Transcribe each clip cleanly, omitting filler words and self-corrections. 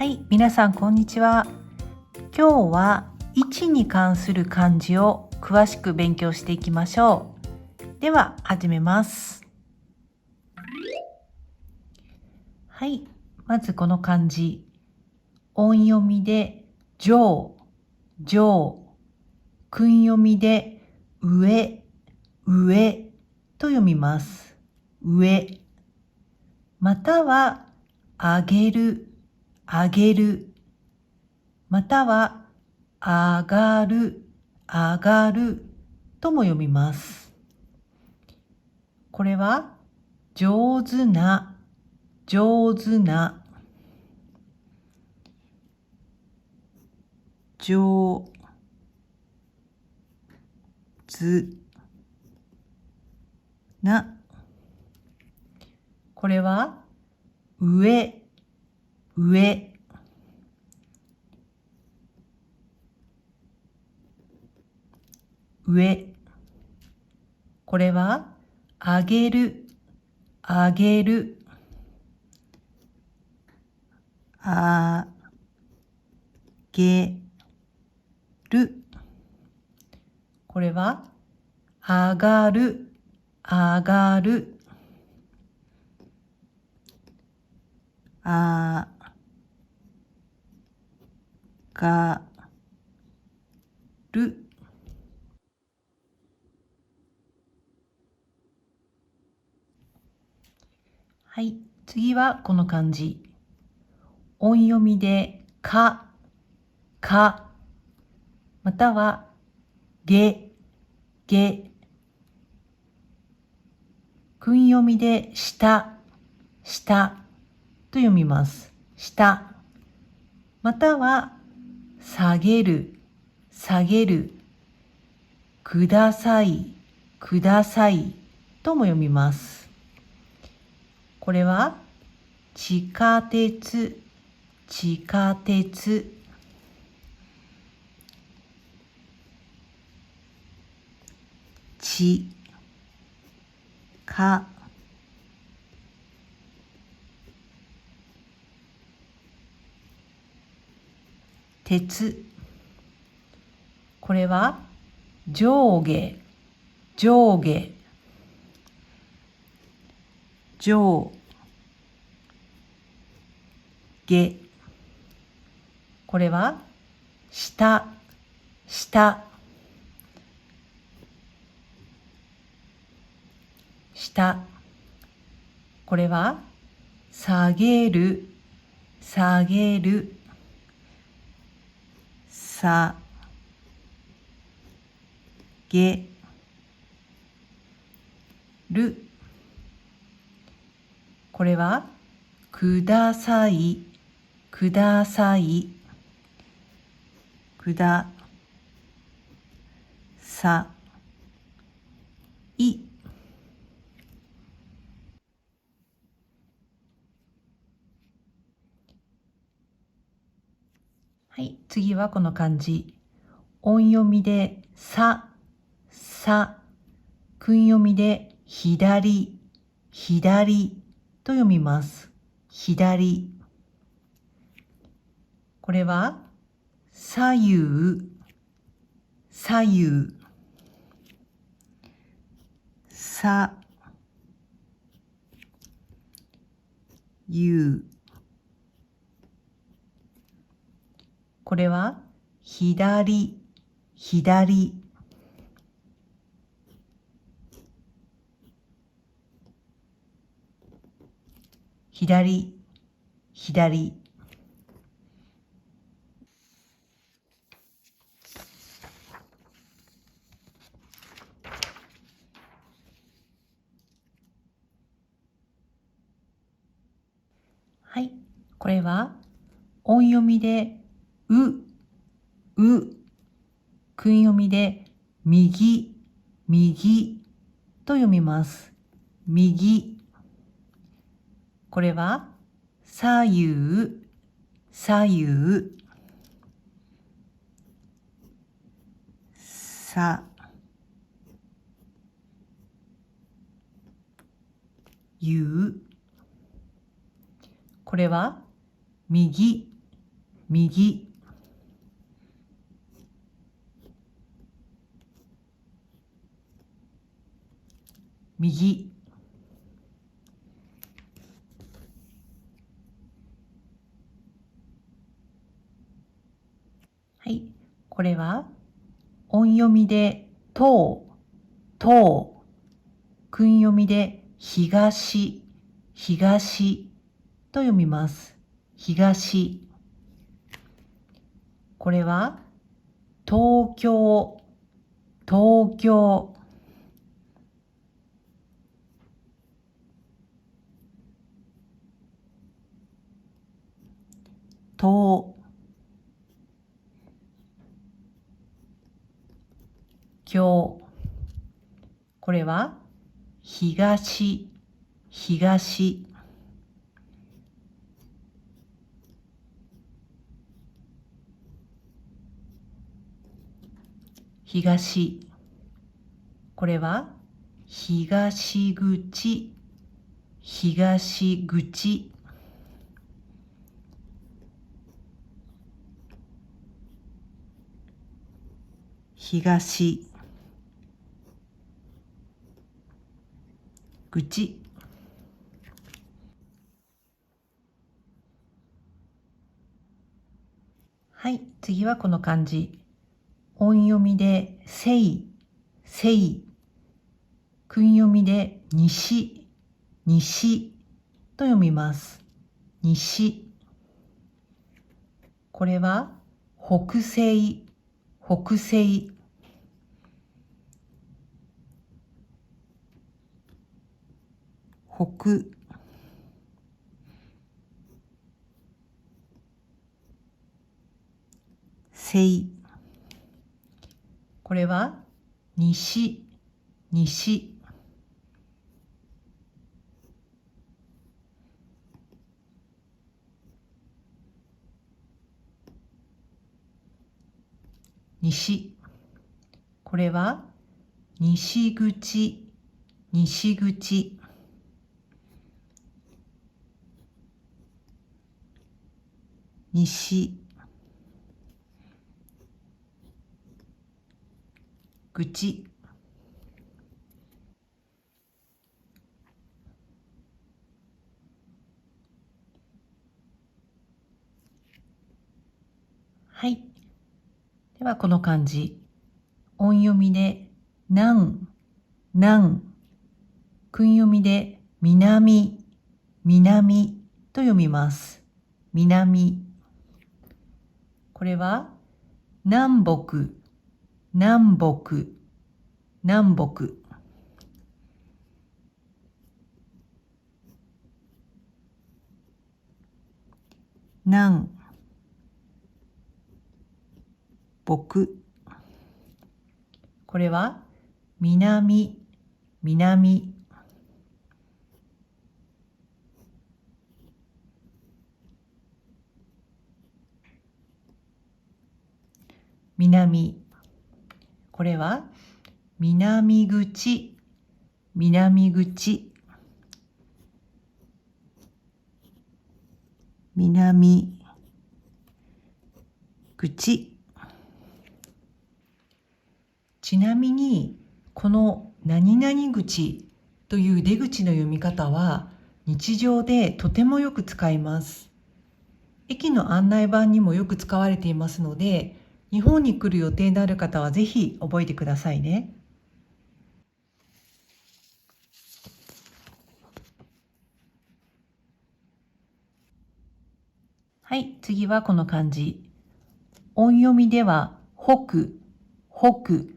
はい、皆さんこんにちは。今日は位置に関する漢字を詳しく勉強していきましょう。では始めます。はい、まずこの漢字、音読みで上、上、訓読みで上、上と読みます。上、または上げる、上げる、または上がる、上がるとも読みます。これは上手な、上手な、上手な。これは上、上、上。これは上げる、上げる、あげる。これは上がる、上がる、あがる。はい、次はこの漢字。音読みでか、か、またはげ、げ。訓読みでした、したと読みます。した。または下げる、下げる。ください、くださいとも読みます。これは地下鉄、地下鉄。地下鉄。これは上下、上下、上下。これは下、下、下。これは下げる、下げる、下げる。これはください、ください、ください。はい、次はこの漢字。音読みでさ、さ、訓読みで左、左と読みます。左。これは左右、左右、左右。これは左、左。左、左。はい、これは音読みでう、う、訓読みで右、右と読みます。右。これは左右、左右、左右。これは右、右、右。はい、これは音読みで東、東、訓読みで東、東と読みます。東。これは東京、東京。東、京。これは東、東。東。これは東口、東口。東口。はい、次はこの漢字。音読みでせい、せい。訓読みで西、西と読みます。西。これは北西、北西。北、西。これは西、西。西。これは西口、西口。西口。はい。ではこの漢字。音読みで南、南。訓読みで南、南と読みます。南。これは南北、南北、南北。南北。これは南、南。南。これは南口、南口。南口。ちなみにこの何々口という出口の読み方は日常でとてもよく使います。駅の案内板にもよく使われていますので、日本に来る予定のある方はぜひ覚えてくださいね。はい、次はこの漢字。音読みでは北、北、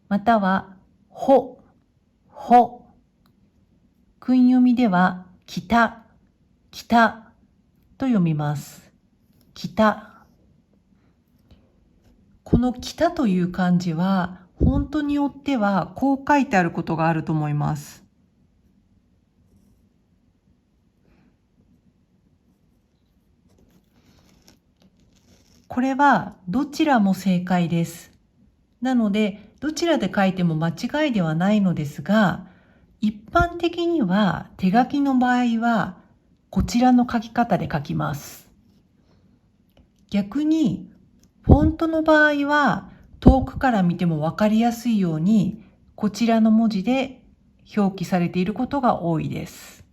またはほ、ほ。訓読みでは北、北と読みます。北。この北という漢字は本当によってはこう書いてあることがあると思います。これはどちらも正解です。なのでどちらで書いても間違いではないのですが、一般的には手書きの場合はこちらの書き方で書きます。逆にフォントの場合は遠くから見ても分かりやすいようにこちらの文字で表記されていることが多いです。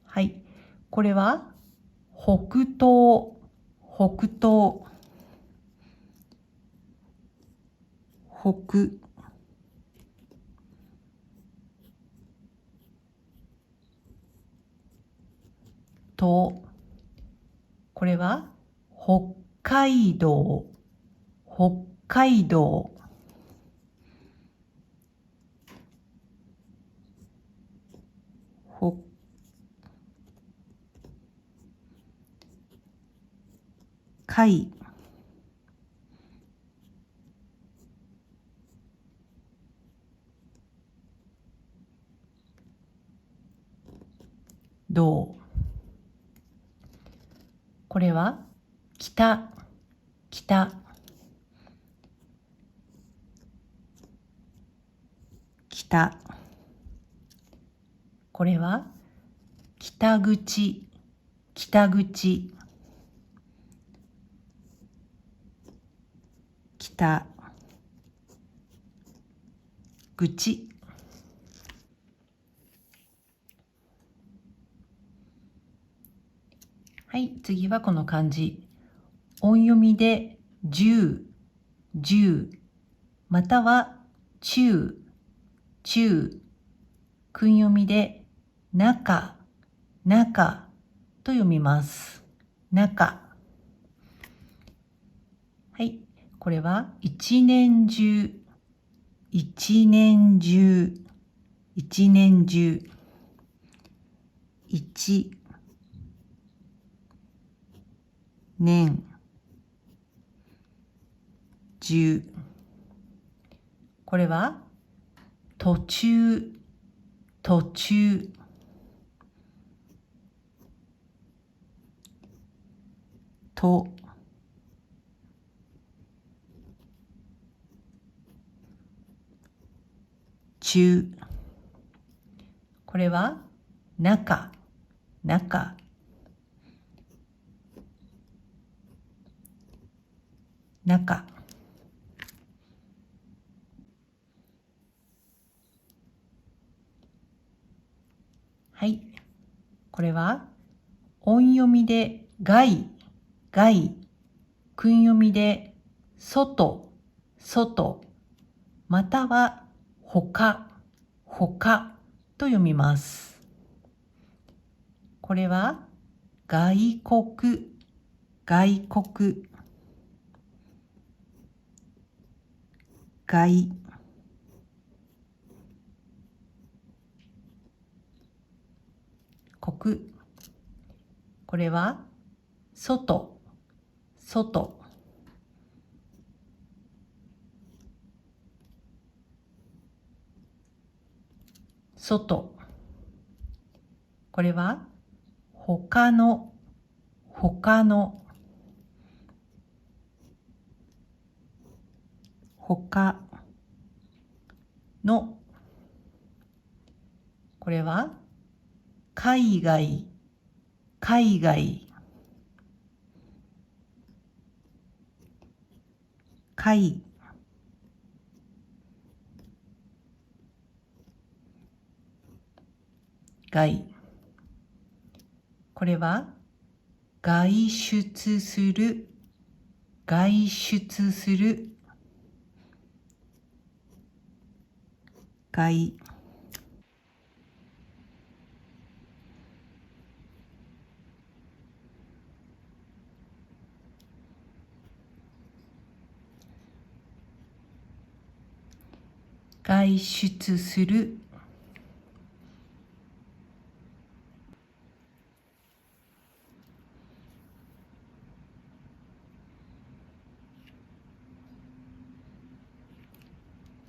はい。これは北東、北東、北、東。これは北海道、北海道、北海道。これは北、北、北。これは北口、北口、北口。はい、次はこの漢字。音読みで10、10、または中、中、訓読みで中、中と読みます。中。はい、これは一年中、一年中、一年中、一年中。これは途中、途中、と、中。これは中、中、中。はい。これは音読みで外、外、訓読みで外、外、または他、他と読みます。これは外国、外国、外、国。これは外、外、外。これは他の、他の、他の。これは海外、海外、海外。これは外出する、外出する、外。外出する。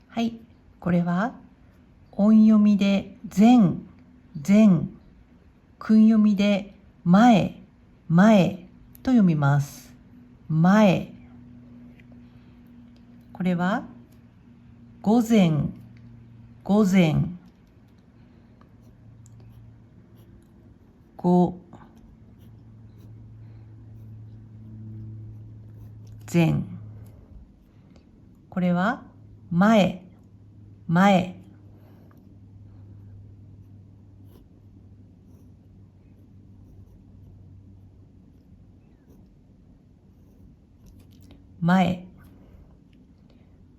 はい、これは音読みで前、前、訓読みで前、前と読みます。前。これは午前、午前、午、前。これは前、前。前。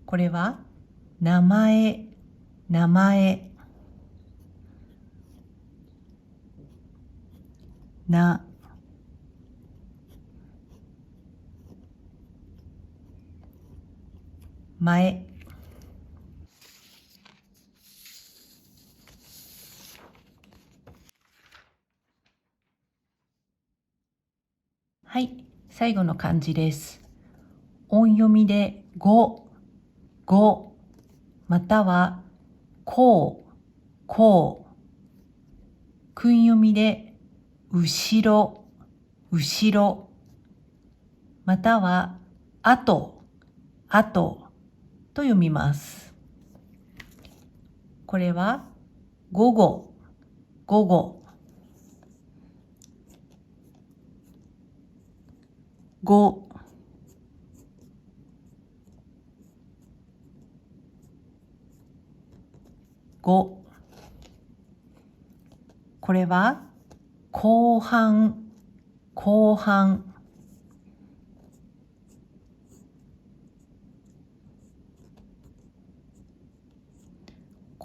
これは名前、名前。な、前。はい、最後の漢字です。音読みでご、ご、またはこう、こう。訓読みで後ろ、後ろ。またはあと、あとと読みます。これは午後、午後。ご、ご。これは後半、後半。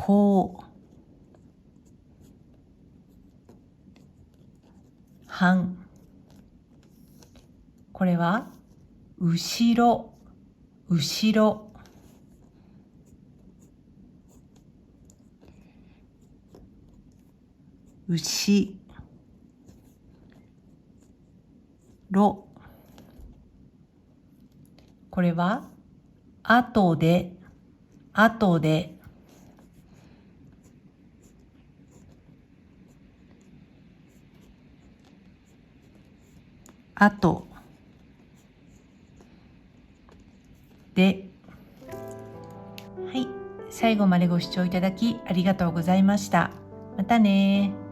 後半。これは後ろ、後ろ。牛、ろ。これは後で、後で。あとで。はい、最後までご視聴いただきありがとうございました。またね。